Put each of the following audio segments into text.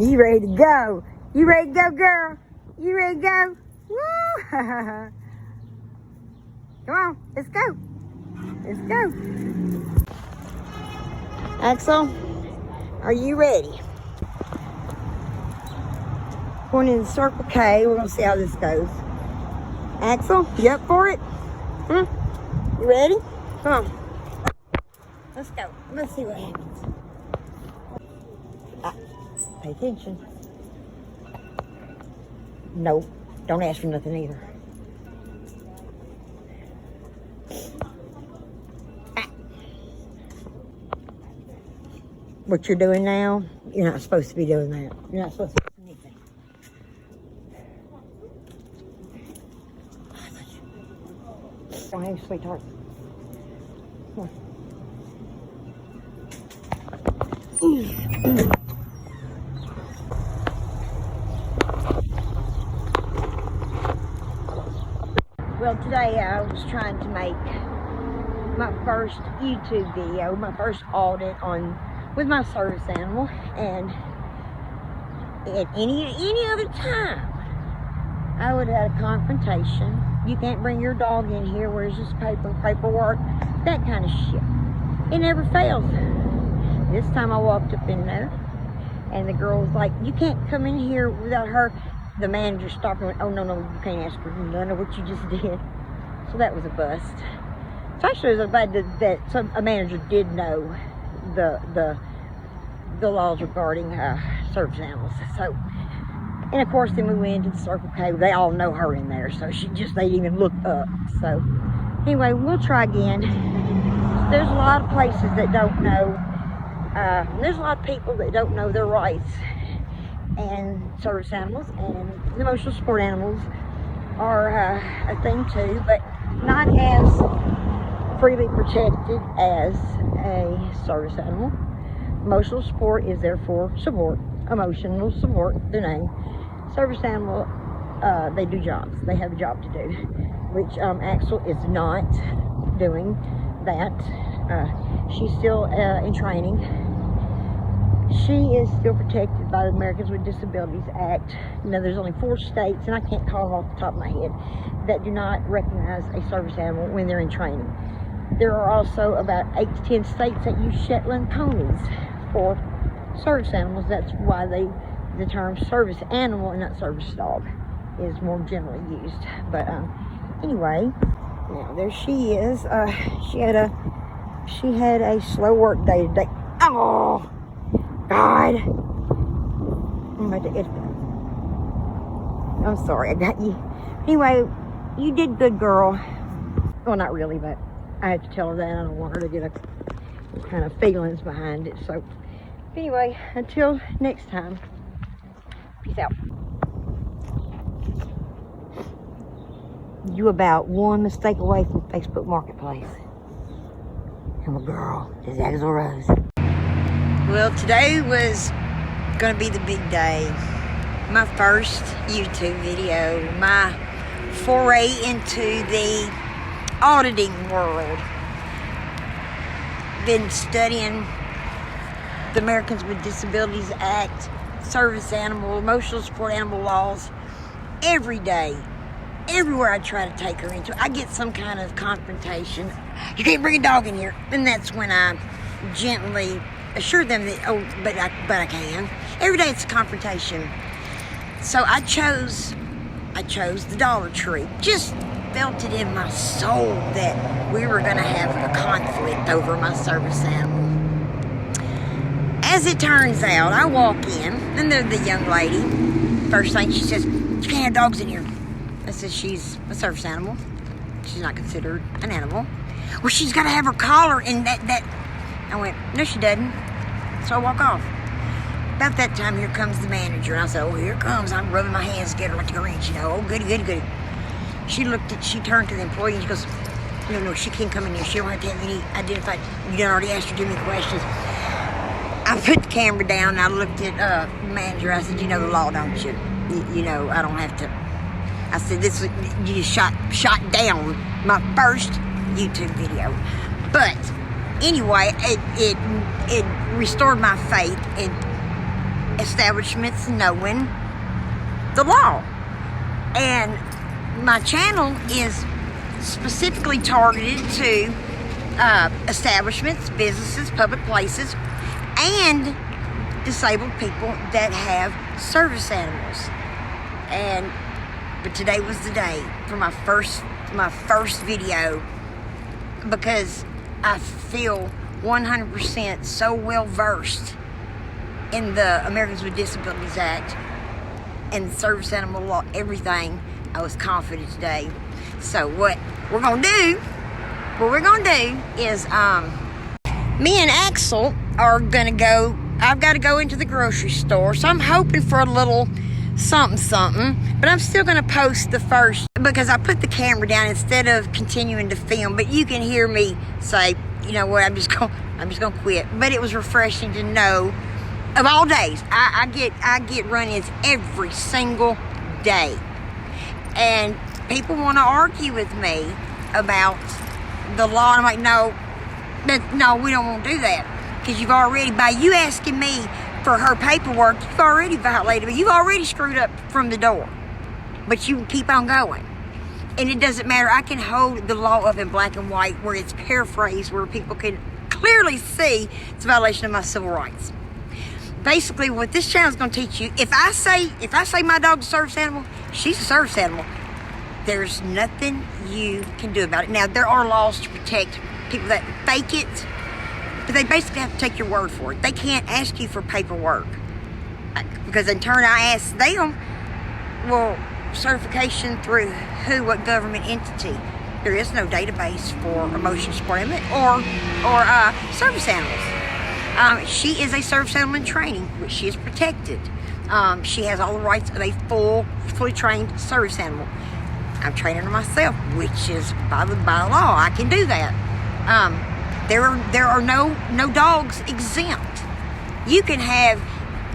You ready to go? You ready to go, girl? You ready to go? Woo! Come on, let's go. Let's go. Axel, are you ready? Going in Circle K. We're going to see how this goes. Axel, you up for it? You ready? Come on. Let's go. Let's see what happens. Pay attention. Nope. Don't ask for nothing either. What you're doing now, you're not supposed to be doing that. You're not supposed to do anything. Don't have sweetheart. Come on. Well, today I was trying to make my first YouTube video, my first audit with my service animal, and at any other time I would have had a confrontation. You can't bring your dog in here, where's this paperwork, that kind of shit. It never fails. This time I walked up in there and the girl was like, you can't come in here without her. The manager stopped and went, oh no, you can't ask her none of what you just did. So that was a bust. So actually it was bad that a manager did know the laws regarding service animals. So, and of course then we went into the Circle K. They all know her in there, so they didn't even look up. So anyway, we'll try again. There's a lot of places that don't know. There's a lot of people that don't know their rights. And service animals and emotional support animals are a thing too, but not as freely protected as a service animal. Emotional support is there for support, emotional support, the name. Service animal, they do jobs. They have a job to do, which Axel is not doing that. She's still in training. She is still protected by the Americans with Disabilities Act. You know, there's only 4 states, and I can't call them off the top of my head, that do not recognize a service animal when they're in training. There are also about 8 to 10 states that use Shetland ponies for service animals. That's why the term service animal and not service dog is more generally used. But anyway, now there she is. She had a slow work day today. Oh God! I'm sorry, I got you. Anyway, you did good, girl. Well, not really, but I had to tell her that. I don't want her to get a kind of feelings behind it. So, anyway, until next time, peace out. You about one mistake away from Facebook Marketplace. I'm a girl. This is Axel Rose. Well, today was going to be the big day. My first YouTube video. My foray into the auditing world. Been studying the Americans with Disabilities Act, service animal, emotional support animal laws every day. Everywhere I try to take her into, I get some kind of confrontation. You can't bring a dog in here. And that's when I gently assure them that, oh, but I can. Every day it's a confrontation. So I chose the Dollar Tree. Just felt it in my soul that we were going to have a conflict over my service animal. As it turns out, I walk in, and the young lady, first thing she says, you can't have dogs in here. I said, she's a service animal. She's not considered an animal. Well, she's got to have her collar and that. I went, no, she doesn't. So I walk off. About that time, here comes the manager. And I said, oh, here it comes. I'm rubbing my hands together like the Grinch, you know. Oh, goody. She turned to the employee and she goes, no, she can't come in here. She don't have to have any identified. You done already asked her too many questions. I put the camera down and I looked at the manager. I said, you know the law, don't you? You know, I don't have to. I said, you just shot down my first YouTube video. But anyway, it restored my faith establishments knowing the law. And my channel is specifically targeted to establishments, businesses, public places, and disabled people that have service animals. But today was the day for my first video, because I feel 100% so well versed in the Americans with Disabilities Act and the service animal law, everything. I was confident today. So what we're gonna do is me and Axel are gonna go. I've got to go into the grocery store, so I'm hoping for a little something, but I'm still gonna post the first, because I put the camera down instead of continuing to film. But you can hear me say, you know what, I'm just gonna quit. But it was refreshing to know, of all days, I get run-ins every single day, and people want to argue with me about the law. And I'm like, no, we don't want to do that, because you've already, by you asking me for her paperwork, you've already violated me. You've already screwed up from the door, but you keep on going. And it doesn't matter. I can hold the law up in black and white, where it's paraphrased, where people can clearly see it's a violation of my civil rights. Basically, what this channel is going to teach you, if I say my dog's a service animal, she's a service animal. There's nothing you can do about it. Now, there are laws to protect people that fake it, but they basically have to take your word for it. They can't ask you for paperwork, because in turn I ask them, well, certification through who, what government entity? There is no database for emotional support animal or service animals. She is a service animal in training, which she is protected. She has all the rights of a fully trained service animal. I'm training her myself, which is by law. I can do that. There are no dogs exempt. You can have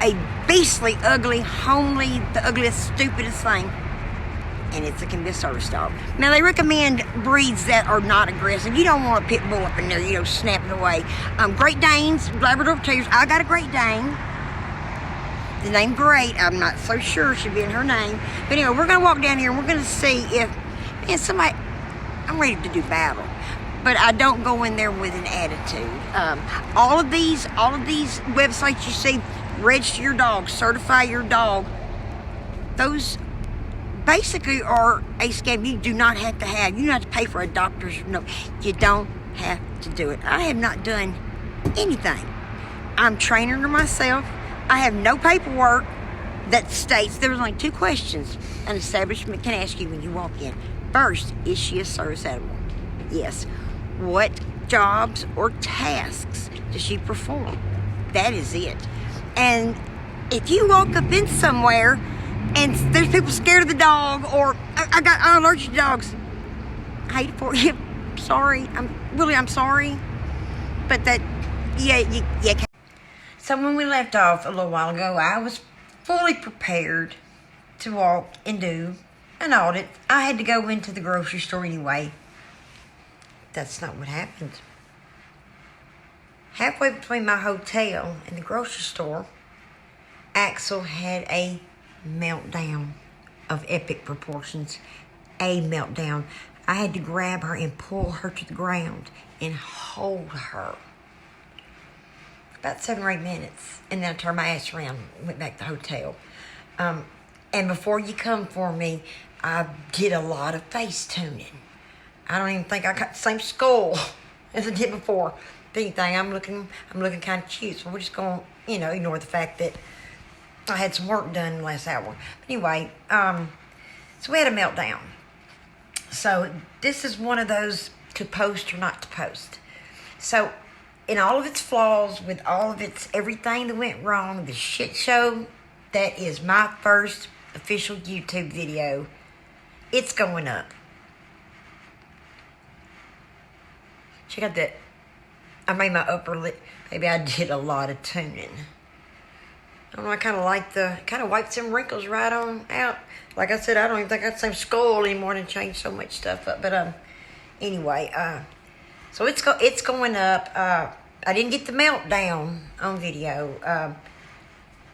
a beastly, ugly, homely, the ugliest, stupidest thing, and it can be a service dog. Now, they recommend breeds that are not aggressive. You don't want a pit bull up in there, snapping away. Great Danes, Labrador Terriers. I got a Great Dane. The name Great, I'm not so sure should be in her name. But anyway, we're going to walk down here and we're going to see if, I'm ready to do battle. But I don't go in there with an attitude. All of these websites you see, register your dog, certify your dog, those basically are a scam. You do not have to have. You don't have to pay for a doctor's note. You don't have to do it. I have not done anything. I'm training her myself. I have no paperwork that states. There was only 2 questions an establishment can ask you when you walk in. First, is she a service animal? Yes. What jobs or tasks does she perform? That is it. And if you walk up in somewhere and there's people scared of the dog, or I'm allergic to dogs, I hate it for you. Sorry. I'm sorry. But that, you can't. So when we left off a little while ago, I was fully prepared to walk and do an audit. I had to go into the grocery store anyway. That's not what happened. Halfway between my hotel and the grocery store, Axel had a meltdown of epic proportions. A meltdown. I had to grab her and pull her to the ground and hold her. About 7 or 8 minutes, and then I turned my ass around and went back to the hotel. And before you come for me, I did a lot of face tuning. I don't even think I got the same skull as I did before. If anything, I'm looking kind of cute, so we're just going to, ignore the fact that I had some work done in the last hour. But anyway, so we had a meltdown. So this is one of those to post or not to post. So in all of its flaws, with all of its everything that went wrong, the shit show that is my first official YouTube video, it's going up. Check out that. I made my upper lip. Maybe I did a lot of tuning. I don't know, I kind of wiped some wrinkles right on out. Like I said, I don't even think I got the same skull anymore and changed so much stuff up. But anyway, so it's going up. I didn't get the meltdown on video.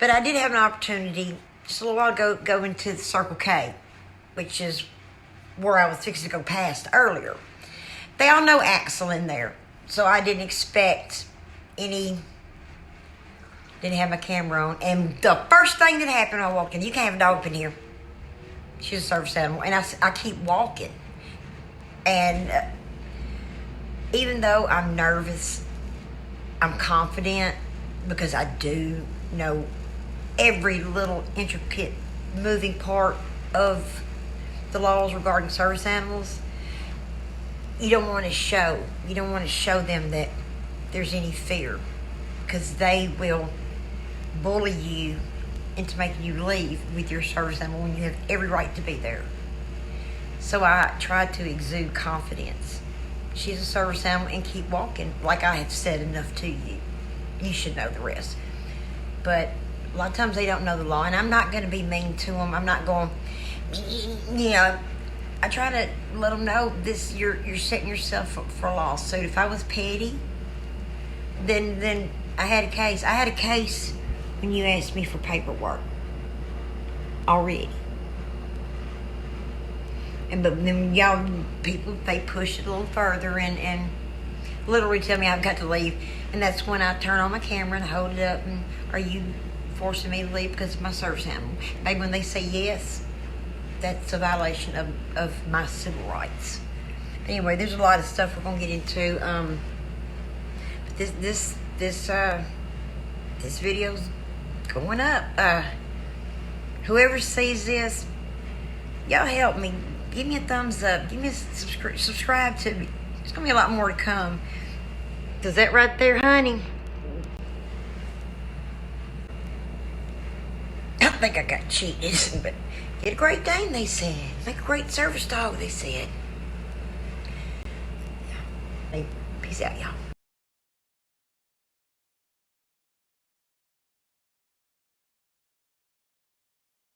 But I did have an opportunity just a little while ago go into the Circle K, which is where I was fixing to go past earlier. They all know Axel in there, so I didn't expect any. Didn't have my camera on, and the first thing that happened when I walked in, you can't have a dog up in here. She's a service animal, and I keep walking, and even though I'm nervous, I'm confident because I do know every little intricate moving part of the laws regarding service animals. You don't want to show them that there's any fear, because they will bully you into making you leave with your service animal when you have every right to be there. So I tried to exude confidence. She's a service animal, and keep walking. Like I have said enough to you. You should know the rest. But a lot of times they don't know the law, and I'm not going to be mean to them. I'm not going, I try to let them know this. You're setting yourself up for a lawsuit. If I was petty, then I had a case. I had a case when you asked me for paperwork already. But then y'all people, they push it a little further and literally tell me I've got to leave. And that's when I turn on my camera and hold it up and, are you forcing me to leave because of my service animal? Maybe when they say yes, that's a violation of my civil rights. Anyway, there's a lot of stuff we're going to get into. But this video's going up. Whoever sees this, y'all help me. Give me a thumbs up. Give me a subscribe to me. There's going to be a lot more to come. Does that right there, honey? I think I got cheated, but get a Great Dane, they said. Make a great service dog, they said. Peace out, y'all.